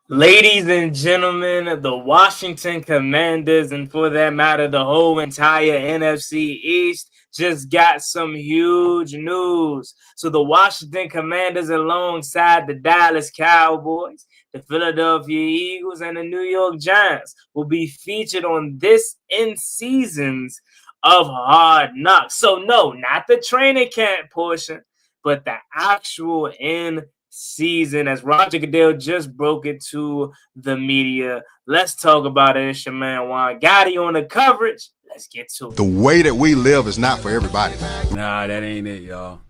Ladies and gentlemen, the Washington Commanders, and for that matter, the whole entire NFC East, just got some huge news. So the Washington Commanders, alongside the Dallas Cowboys, the Philadelphia Eagles, and the New York Giants, will be featured on this in seasons of Hard Knocks. So no, not the training camp portion, but the actual in season, as Roger Goodell just broke it to the media. Let's talk about it. It's your man Juan Gotti on the coverage. Let's get to it. The way that we live is not for everybody. Nah, that ain't it, y'all.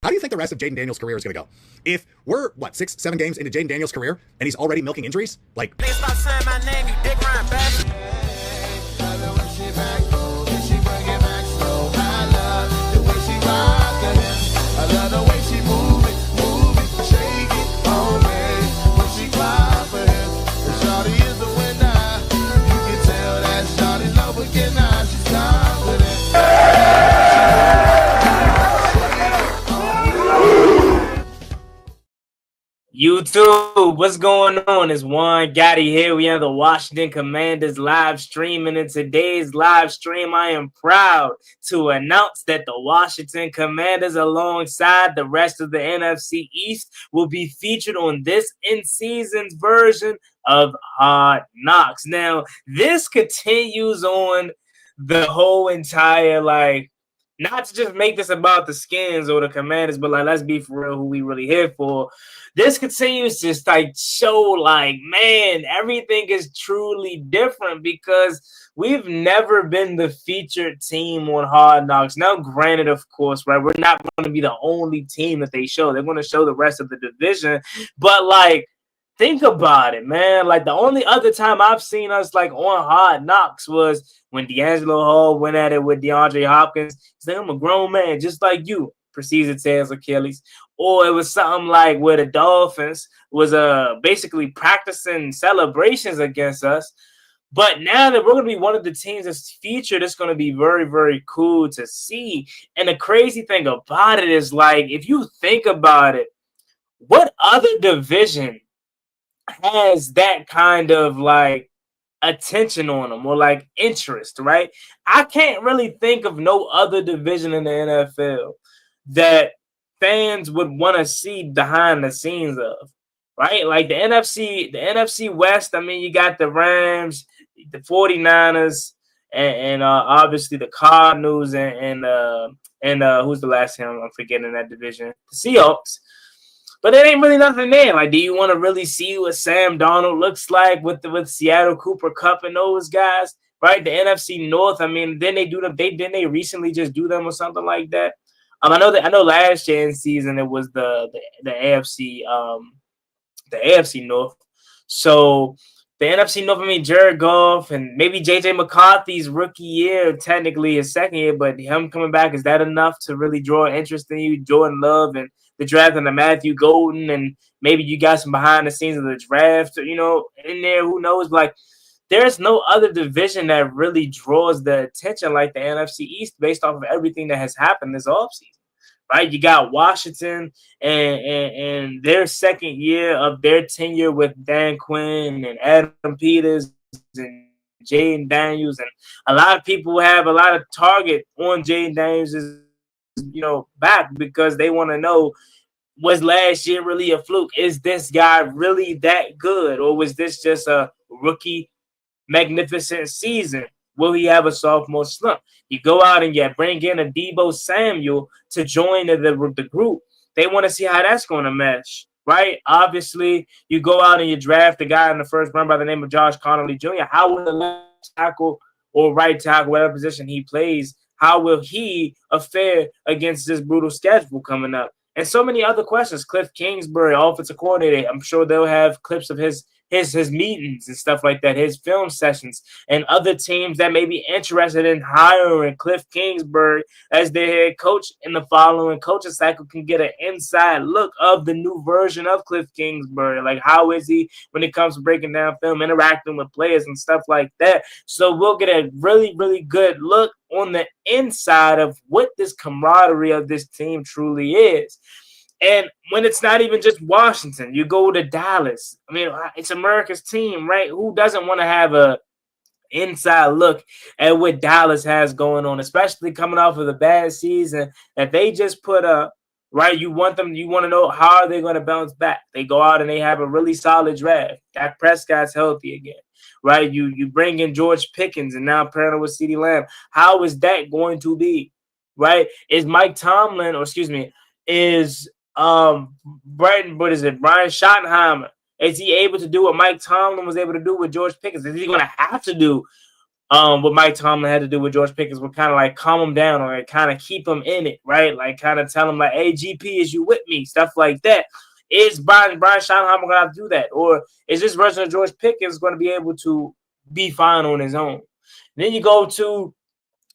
How do you think the rest of Jaden Daniels' career is going to go? If we're, 6, 7 games into Jaden Daniels' career and he's already milking injuries? Like, stop saying my name, you dick rhyme bastard. I love the way she move it, shake it on me. When she cry for him, the shawty is the winner. You can tell that shawty love again now, she's confident. YouTube, what's going on? It's Juan Gotti here. We are the Washington Commanders live stream, and in today's live stream, I am proud to announce that the Washington Commanders, alongside the rest of the NFC East, will be featured on this in-season's version of Hard Knocks. Now, this continues on the whole entire, not to just make this about the Skins or the Commanders, but let's be for real, who we really here for. This continues to show man, everything is truly different because we've never been the featured team on Hard Knocks. Now, granted, of course, right, we're not going to be the only team that they show. They're going to show the rest of the division, but think about it, man. The only other time I've seen us on Hard Knocks was when D'Angelo Hall went at it with DeAndre Hopkins. He's like, I'm a grown man, just like you. Proceeds to tear his Achilles. Or it was something where the Dolphins was basically practicing celebrations against us. But now that we're going to be one of the teams that's featured, it's going to be very, very cool to see. And the crazy thing about it is, if you think about it, what other division has that kind of attention on them or interest, right? I can't really think of no other division in the NFL that fans would want to see behind the scenes of, right? The NFC West, I mean, you got the Rams, the 49ers, and obviously the Cardinals and who's the last team I'm forgetting that division? The Seahawks. But it ain't really nothing there. Do you want to really see what Sam Darnold looks like with Seattle, Cooper Kupp, and those guys, right? The NFC North. I mean, then they do them. Didn't they recently just do them or something like that? I know last year in season it was the AFC North. So the NFC North, I mean, Jared Goff and maybe JJ McCarthy's rookie year, technically his second year, but him coming back, is that enough to really draw interest in you? Jordan Love and the draft and the Matthew Golden, and maybe you got some behind the scenes of the draft, in there, who knows? There's no other division that really draws the attention like the NFC East based off of everything that has happened this offseason, right? You got Washington and their second year of their tenure with Dan Quinn and Adam Peters and Jaden Daniels. And a lot of people have a lot of target on Jaden Daniels' back because they want to know, was last year really a fluke? Is this guy really that good? Or was this just a rookie magnificent season? Will he have a sophomore slump? You go out and you bring in a Deebo Samuel to join the group. They want to see how that's going to mesh, right? Obviously, you go out and you draft a guy in the first round by the name of Josh Connolly Jr. How will the left tackle or right tackle, whatever position he plays, how will he fare against this brutal schedule coming up? And so many other questions. Cliff Kingsbury, offensive coordinator, I'm sure they'll have clips of his meetings and stuff like that, his film sessions, and other teams that may be interested in hiring Cliff Kingsbury as their head coach in the following coaching cycle can get an inside look of the new version of Cliff Kingsbury. How is he when it comes to breaking down film, interacting with players and stuff like that. So we'll get a really, really good look on the inside of what this camaraderie of this team truly is. And when it's not even just Washington, you go to Dallas. I mean, it's America's team, right? Who doesn't want to have a inside look at what Dallas has going on, especially coming off of the bad season that they just put up, right? You want to know how are they going to bounce back. They go out and they have a really solid draft. Dak Prescott's healthy again, right? You bring in George Pickens and now pairing with CeeDee Lamb. How is that going to be, right? Is Mike Tomlin, or excuse me, is Brian Schottenheimer, is he able to do what Mike Tomlin was able to do with George Pickens? Is he going to have to do what Mike Tomlin had to do with George Pickens? Would kind of like calm him down or kind of keep him in it, right? Like kind of tell him like, "Hey, GP, is you with me?" Stuff like that. Is Brian Schottenheimer going to have to do that, or is this version of George Pickens going to be able to be fine on his own? And then you go to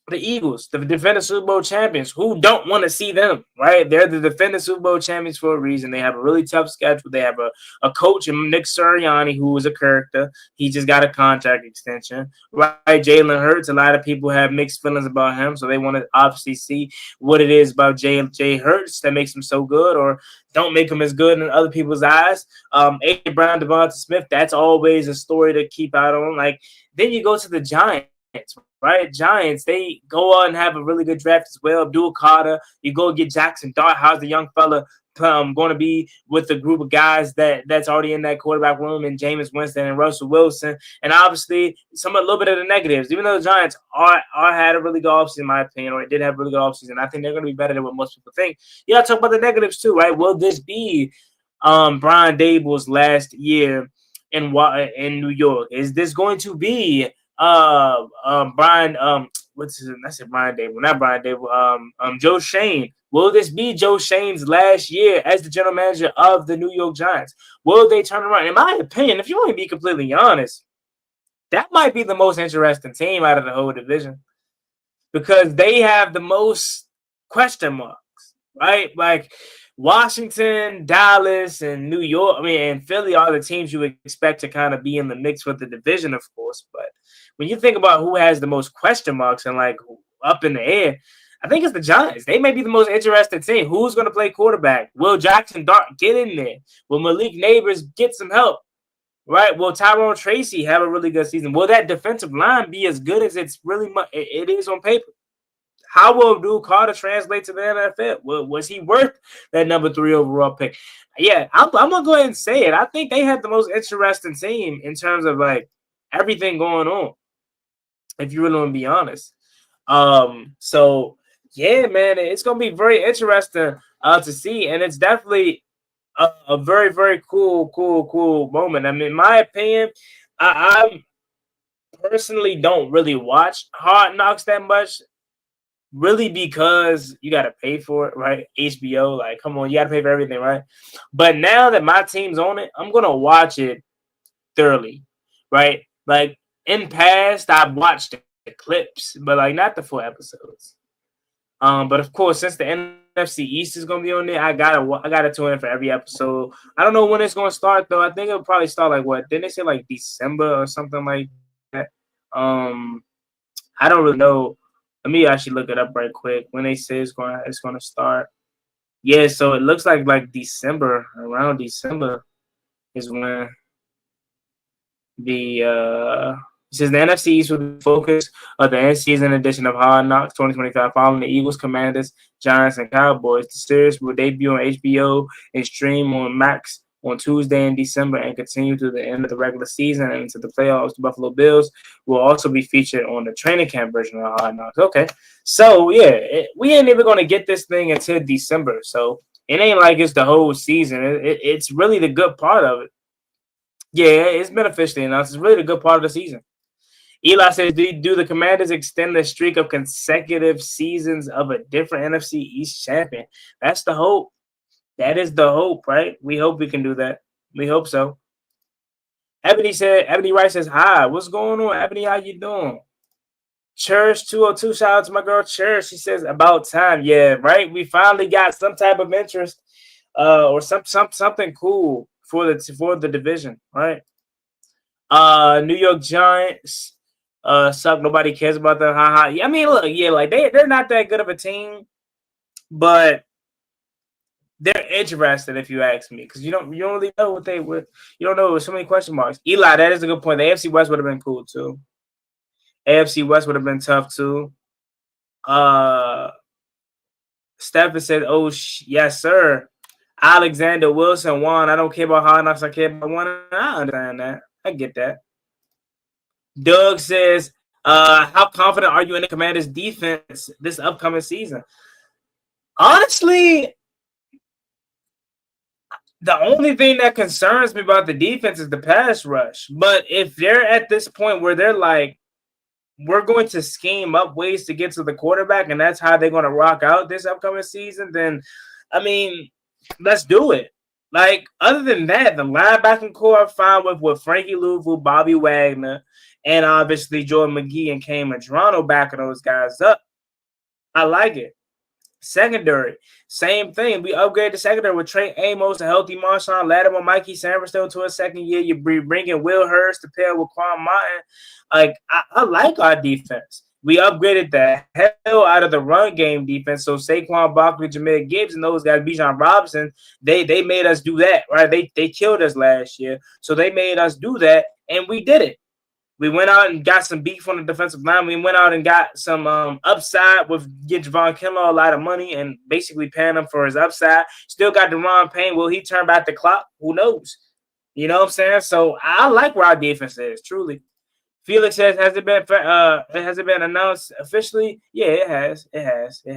the Eagles, the defending Super Bowl champions, who don't want to see them, right? They're the defending Super Bowl champions for a reason. They have a really tough schedule. They have a coach in Nick Sirianni who is a character. He just got a contract extension, right? Jalen Hurts, a lot of people have mixed feelings about him, so they want to obviously see what it is about Jay Hurts that makes him so good or don't make him as good in other people's eyes. A. Brown, Devonta Smith, that's always a story to keep out on. Like, then you go to the Giants, right? Giants, they go out and have a really good draft as well. Abdul Carter, you go get Jackson Dart. How's the young fella going to be with the group of guys that's already in that quarterback room, and Jameis Winston and Russell Wilson? And obviously, a little bit of the negatives. Even though the Giants are had a really good offseason, in my opinion, or it did have a really good offseason, I think they're going to be better than what most people think. You got to talk about the negatives too, right? Will this be Brian Dable's last year in New York? Is this going to be Brian what's his name? I said Brian Dable, not Brian Dable. Joe Shane. Will this be Joe Shane's last year as the general manager of the New York Giants? Will they turn around? In my opinion, if you want to be completely honest, that might be the most interesting team out of the whole division because they have the most question marks, right? Like Washington, Dallas, and New York, and Philly are the teams you would expect to kind of be in the mix with the division, of course. But when you think about who has the most question marks and like up in the air, I think it's the Giants. They may be the most interesting team. Who's going to play quarterback? Will Jackson Dart get in there? Will Malik Neighbors get some help? Right? Will Tyrone Tracy have a really good season? Will that defensive line be as good as it is on paper? How will Abdul Carter translate to the NFL? Was he worth that number 3 overall pick? Yeah, I'm gonna go ahead and say it. I think they had the most interesting team in terms of like everything going on. If you really want to be honest, so yeah, man, it's gonna be very interesting to see, and it's definitely a very, very cool moment. I mean, in my opinion, I personally don't really watch Hard Knocks that much. Really, because you got to pay for it, right? HBO, like, come on, you got to pay for everything, right? But now that my team's on it, I'm going to watch it thoroughly, right? Like, in past, I've watched the clips, but, like, not the full episodes. But, of course, since the NFC East is going to be on there, I gotta tune in for every episode. I don't know when it's going to start, though. I think it'll probably start, like, what? Didn't they say, like, December or something like that? I don't really know. Let me actually look it up right quick. When they say it's going to start. Yeah, so it looks like December, around December is when it says the NFC East will be focused of the end season edition of Hard Knocks 2025 following the Eagles, Commanders, Giants, and Cowboys. The series will debut on HBO and stream on Max on Tuesday in December and continue to the end of the regular season and into the playoffs. The Buffalo Bills will also be featured on the training camp version of Hard Knocks. Okay, so yeah, we ain't even going to get this thing until December, so it ain't like it's the whole season. It's really the good part of it. Yeah, it's been officially announced. It's really the good part of the season. Eli says, do the Commanders extend the streak of consecutive seasons of a different NFC East champion? That's the hope. That is the hope, right? We hope we can do that. We hope so. Ebony Rice says, hi, what's going on? Ebony, how you doing? Church 202, shout out to my girl Church. She says, about time. Yeah, right? We finally got some type of interest or something cool for the division, right? New York Giants suck. Nobody cares about them. I mean, look, yeah, like they're not that good of a team, but they're interested if you ask me, because you don't really know what they would. You don't know, with so many question marks. Eli, that is a good point. The AFC West would have been cool too. AFC West would have been tough too. Stephen said, "Oh yes, sir." Alexander Wilson won. I don't care about Hard Knocks. I care about one. I understand that. I get that. Doug says, "How confident are you in the Commanders' defense this upcoming season?" Honestly, the only thing that concerns me about the defense is the pass rush. But if they're at this point where they're like, we're going to scheme up ways to get to the quarterback, and that's how they're going to rock out this upcoming season, then, I mean, let's do it. Like, other than that, the linebacking core I'm fine with Frankie Louvu, Bobby Wagner, and obviously Jordan McGee and Cam Madrano backing those guys up. I like it. Secondary, same thing. We upgraded the secondary with Trey Amos, a healthy Marshawn Lattimore, Mikey Sanders still to a second year. You bring in Will Hurst to pair with Quan Martin. Like, I like our defense. We upgraded the hell out of the run game defense. So Saquon Barkley, Jahmyr Gibbs, and those guys, Bijan Robinson, they made us do that, right? They killed us last year. So they made us do that, and we did it. We went out and got some beef on the defensive line. We went out and got some upside with get Javon Kinlaw a lot of money and basically paying him for his upside. Still got Deron Payne. Will he turn back the clock? Who knows? You know what I'm saying? So I like where our defense is, truly. Felix says, has it been announced officially? Yeah, it has. It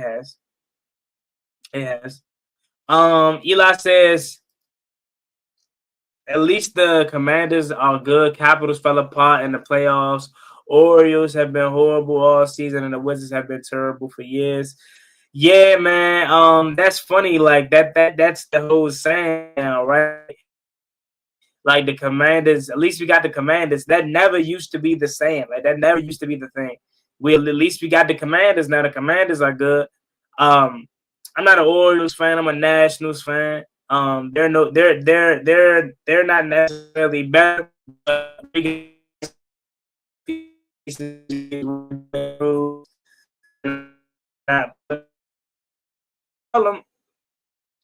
has. Eli says, at least the Commanders are good. Capitals fell apart in the playoffs. Orioles have been horrible all season, and the Wizards have been terrible for years. Yeah, man. That's funny. Like that's the whole saying now, right? Like the Commanders, at least we got the Commanders. That never used to be the saying. Like that never used to be the thing. At least we got the Commanders. Now the Commanders are good. I'm not an Orioles fan. I'm a Nationals fan. They're not necessarily better, but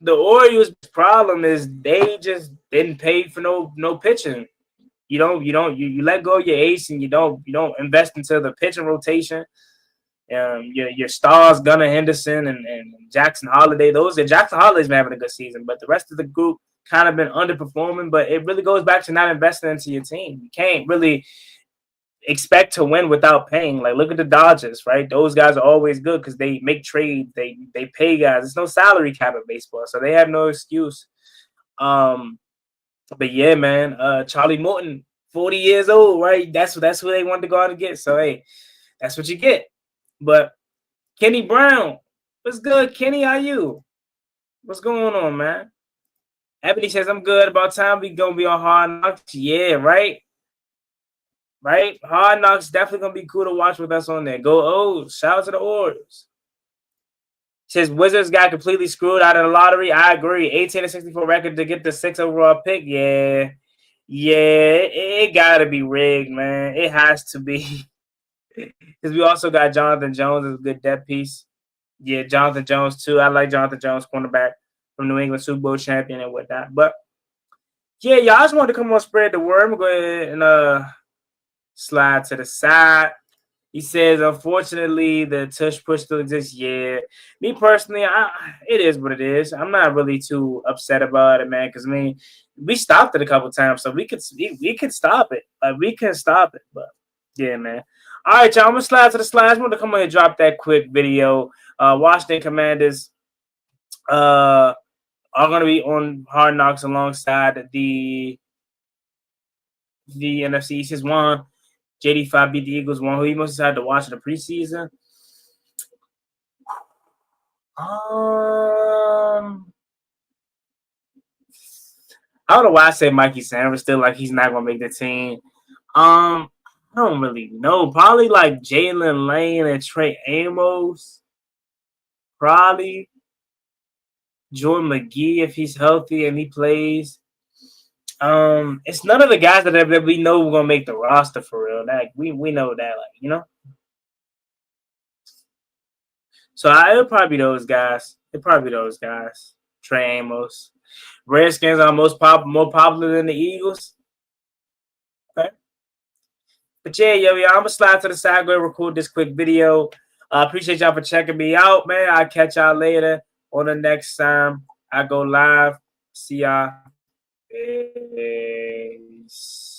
the Orioles' problem is they just didn't pay for no pitching. You let go of your ace and you don't invest into the pitching rotation. Your stars, Gunnar Henderson and Jackson Holiday. Jackson Holiday's been having a good season, but the rest of the group kind of been underperforming. But it really goes back to not investing into your team. You can't really expect to win without paying. Like, look at the Dodgers, right? Those guys are always good because they make trades. They pay guys. There's no salary cap in baseball, so they have no excuse. But yeah, man, Charlie Morton, 40 years old, right? That's who they wanted to go out and get. So hey, that's what you get. But Kenny Brown, what's good, Kenny? How you? What's going on, man? Ebony says, I'm good. About time we gonna be on Hard Knocks. Yeah, right? Right? Hard Knocks definitely gonna be cool to watch with us on there. Go O's. Shout out to the Orioles. Says Wizards got completely screwed out of the lottery. I agree. 18-64 record to get the 6th overall pick. Yeah. It gotta be rigged, man. It has to be. Because we also got Jonathan Jones as a good depth piece. Yeah, Jonathan Jones too. I like Jonathan Jones, cornerback from New England, Super Bowl champion and whatnot. But yeah, y'all just wanted to come on, spread the word. I'm going to go ahead and slide to the side. He says, unfortunately, the tush push still exists. Yeah, me personally, it is what it is. I'm not really too upset about it, man. Because I mean, we stopped it a couple times, so we could stop it. Like we can stop it, but yeah, man. All right, y'all. I'm gonna slide to the slides. I'm gonna come on and drop that quick video. Washington Commanders are gonna be on Hard Knocks alongside the NFC East. Is one. JD5 beat the Eagles. One who you must have had to watch in the preseason. I don't know why I say Mikey Sanders still like he's not gonna make the team. I don't really know. Probably like Jalen Lane and Trey Amos. Probably Jordan McGee if he's healthy and he plays. It's none of the guys that we know we're gonna make the roster for real. Like we know that, like, you know. So it'll probably be those guys. It'll probably be those guys. Trey Amos. Redskins are more popular than the Eagles. Okay. But yeah, I'm gonna slide to the side, go record this quick video. Appreciate y'all for checking me out, man. I'll catch y'all later on the next time I go live. See y'all. Peace.